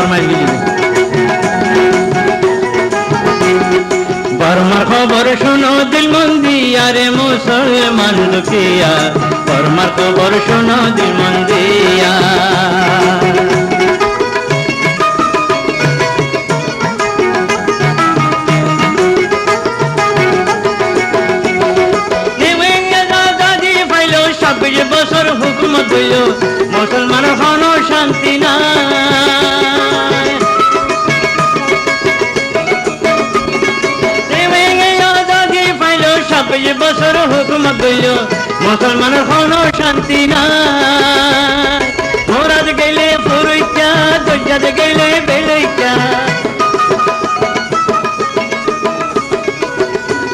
ফরমাইশ দিবে বর্মার খবর শোনো দিল মন দিয়া রে মুসলমান দুখিয়া বর্মার খবর শোনো দিল মন দিয়া বছর হুকুমত হইল মুসলমানের কোনো শান্তি নাই আজাদি পাইল 26 বছর হুকুমত হইল মুসলমানের কোনো শান্তি নাই মোরাদ গেলে ফুরইকা দজ্জাদ গেলে বেলইকা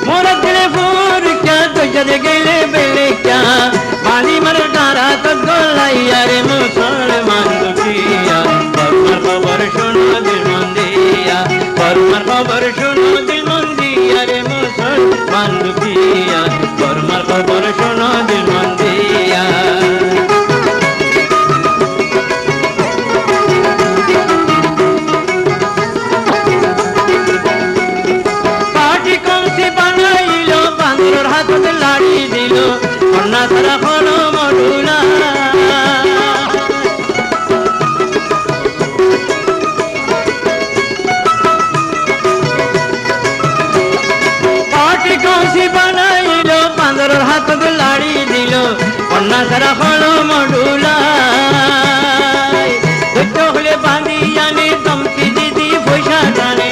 মোরাদ গেলে ফুরইকা দজ্জাদ গেলে বেলইকা মালিমার ডারা তো গলাইয়া রে মুসলমান দুখিয়া বর্মার খবর শোনো দিল মন দিয়া বর্মার খবর শোনো দিল মন দিয়া রে মুসলমান দুখিয়া বর্মার খবর শোনো দিল মন দিয়া পাটি কমসি বানাইল বান্দর হাততে লাড়ি দিল কন্যা তারা হলো মডুলা পাটি কৌশি বানাইল বান্দরের হাততে লাড়ি দিল কন্যা তারা হলো মডুলা হলে বাঁধি জানে দমকি দিদি পয়সা জানে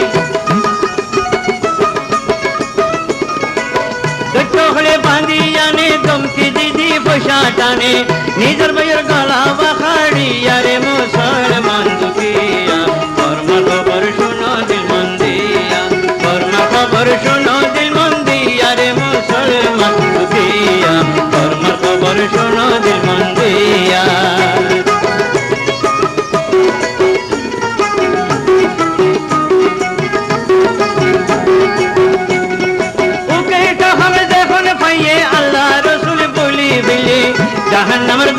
হলে বাঁধি জানে দমকি দিদি পয়সা টানে নিজের ভাইয়ের গলা বাখাড়িয়া রে মুসলমান দুখিয়া বর্মার খবর শোনো দিল মন দিয়া বর্মার খবর শোনো দিল মন দিয়া রে মুসলমান দুখিয়া বর্মার খবর শোনো দিল মন দিয়া জাহান্নামের